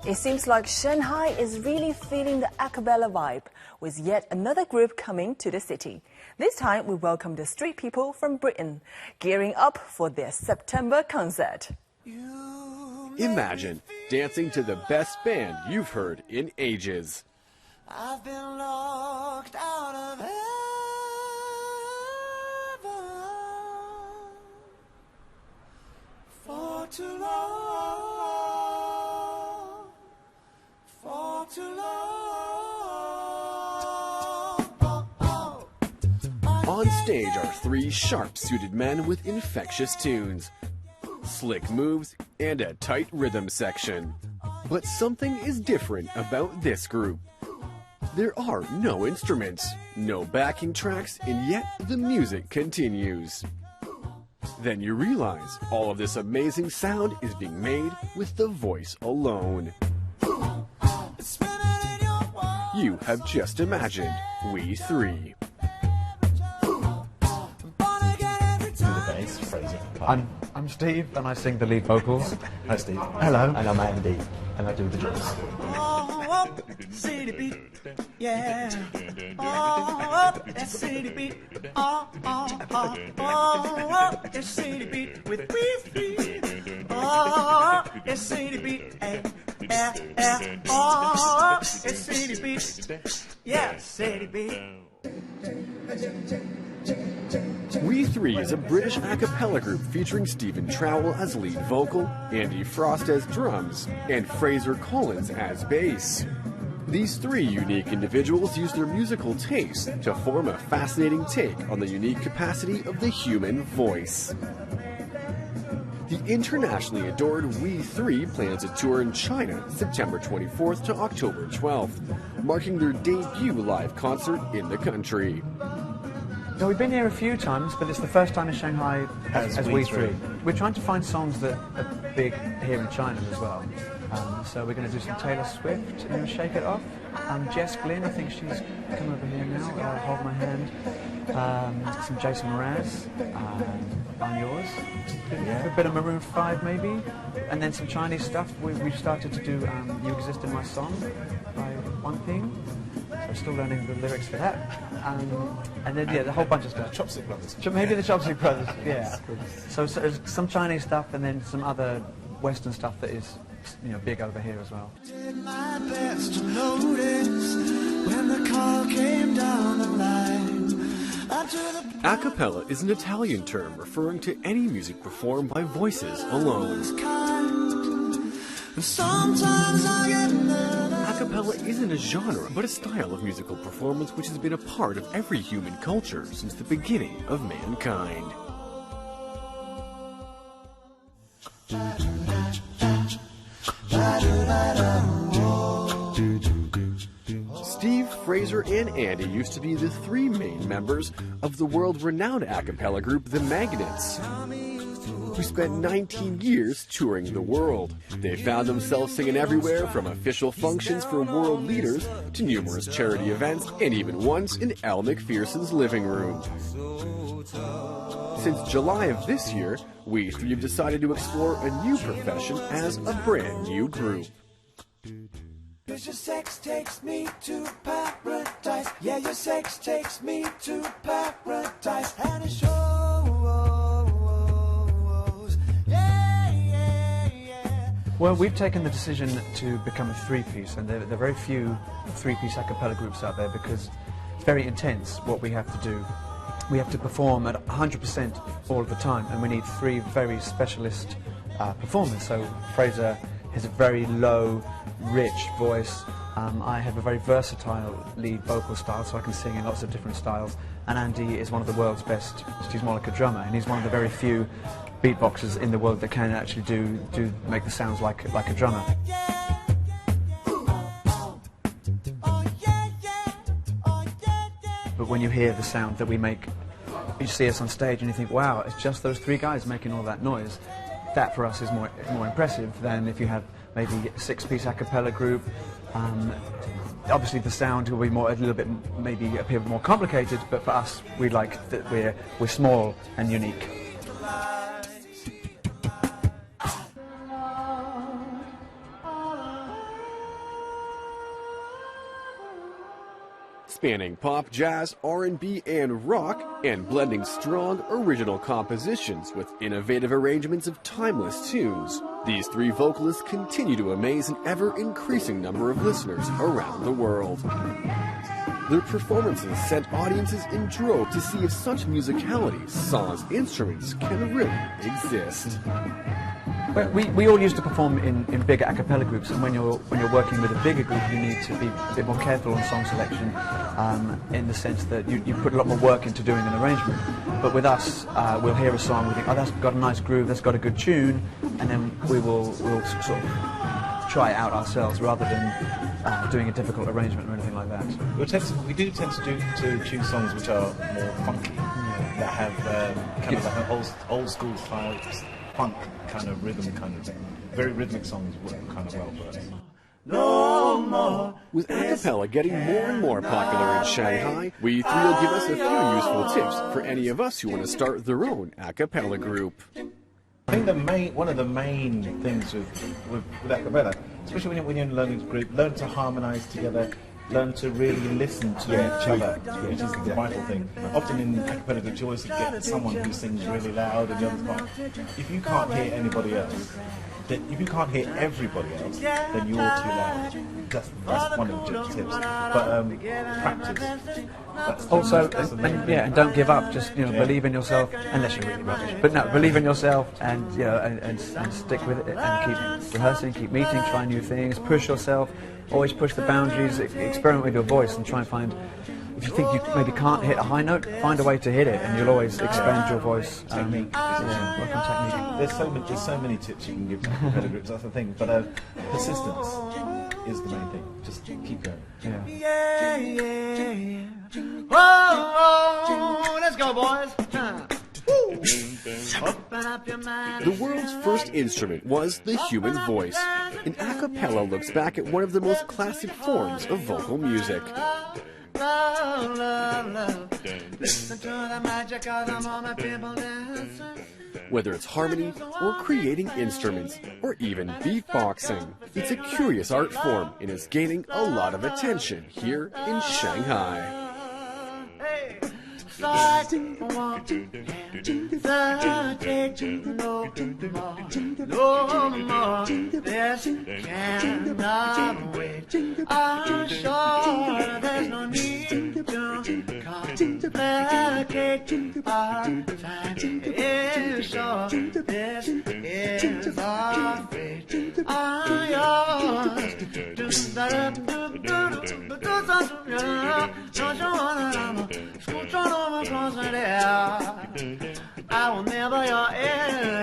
It seems like Shanghai is really feeling the a cappella vibe, with yet another group coming to the city. This time we welcome the street people from Britain, gearing up for their September concert. Imagine dancing to the best band you've heard in ages. I've been locked out of heaven for too long, for too long. On stage are three sharp-suited men with infectious tunes, slick moves, and a tight rhythm section. But something is different about this group. There are no instruments, no backing tracks, and yet the music continues. Then you realize all of this amazing sound is being made with the voice alone. You have just imagined We Three. I'm Steve, and I sing the lead vocals. Hi Steve. Hello. And I'm Andy, and I do the drums. Oh, city beat, yeah. Oh, it's city beat. Oh, it's city beat with We Three. Oh, it's city beat, Oh, it's city beat, yeah, city beat. We Three is a British a cappella group featuring Stephen Trowell as lead vocal, Andy Frost as drums, and Fraser Collins as bass. These three unique individuals use their musical taste to form a fascinating take on the unique capacity of the human voice. The internationally adored We Three plans a tour in China September 24th to October 12th, marking their debut live concert in the country. No, we've been here a few times, but it's the first time in Shanghai as We Three. We're trying to find songs that are big here in China as well. So we're going to do some Taylor Swift and Shake It Off. Jess Glynn, I think she's come over here now, Hold My Hand. Some Jason Mraz, On Yours. A bit of Maroon 5 maybe. And then some Chinese stuff. We've started to do You Exist in My Song by One Thing. So still learning the lyrics for that. And then, yeah, a whole bunch of stuff. Chopstick Brothers. Maybe the Chopstick Brothers, yeah. So some Chinese stuff and then some other Western stuff that is, big over here as well. Did my best to notice when the call came down the line. A cappella is an Italian term referring to any music performed by voices alone. A cappella isn't a genre, but a style of musical performance which has been a part of every human culture since the beginning of mankind. Steve, Fraser, and Andy used to be the three main members of the world-renowned a cappella group The Magnets, who spent 19 years touring the world. They found themselves singing everywhere from official functions for world leaders to numerous charity events, and even once in Al McPherson's living room. Since July of this year, We Three have decided to explore a new profession as a brand new group. Your sex takes me to paradise. Yeah, your sex takes me to paradise. And it shows. Well, we've taken the decision to become a three-piece, and there are very few three-piece a cappella groups out there because it's very intense what we have to do. We have to perform at 100% all of the time, and we need three very specialist performers. So Fraser has a very low, rich voice. I have a very versatile lead vocal style, so I can sing in lots of different styles. And Andy is one of the world's best Stismolika drummer, and he's one of the very few beatboxers in the world that can actually do make the sounds like a drummer. But when you hear the sound that we make, you see us on stage and you think, wow, it's just those three guys making all that noise. That for us is more impressive than if you have maybe a six-piece a cappella group. Obviously the sound will be a little bit, maybe appear more complicated, but for us, we like that we're small and unique. spanning pop, jazz, R&B, and rock, and blending strong original compositions with innovative arrangements of timeless tunes. These three vocalists continue to amaze an ever-increasing number of listeners around the world. Their performances sent audiences in droves to see if such musicality, songs, instruments can really exist. We all used to perform in bigger a cappella groups, and when you're working with a bigger group, you need to be a bit more careful on song selection, in the sense that you put a lot more work into doing an arrangement. But with us, we'll hear a song, we think, oh, that's got a nice groove, that's got a good tune, and then we'll sort of try it out ourselves rather than doing a difficult arrangement or anything like that. We do tend to choose songs which are more funky, that have kind of like an old school style funk kind of rhythm kind of thing. Very rhythmic songs work kind of well for us. No more. With a cappella getting more and more popular in Shanghai, we three will give us a few useful tips for any of us who want to start their own a cappella group. I think one of the main things with a cappella, especially when you're in a learning group, learn to harmonise together, learn to really listen to each other, which is the vital thing. Often in a cappella groups you always get someone who sings really loud and the other's quiet. If you can't hear anybody else, if you can't hear everybody else, then you're too loud. That's one of the tips. But practice. And don't give up. Just believe in yourself, unless you're really rubbish. But no, believe in yourself, and and stick with it, and keep rehearsing, keep meeting, try new things, push yourself. Always push the boundaries, experiment with your voice, and try and find. If you think you maybe can't hit a high note, find a way to hit it, and you'll always expand your voice. Technique. Work on technique. There's so many tips you can give to cappella groups. That's the thing. But persistence is the main thing. Just keep going. Yeah. Whoa, let's go, boys. The world's first instrument was the human voice, and a cappella looks back at one of the most classic forms of vocal music. Whether it's harmony, or creating instruments, or even beatboxing, it's a curious art form and is gaining a lot of attention here in Shanghai. No more, this cannot wait. I'm sure there's no need to complicate our time. It's sure this is our fate. I'm yours. I will never your ear.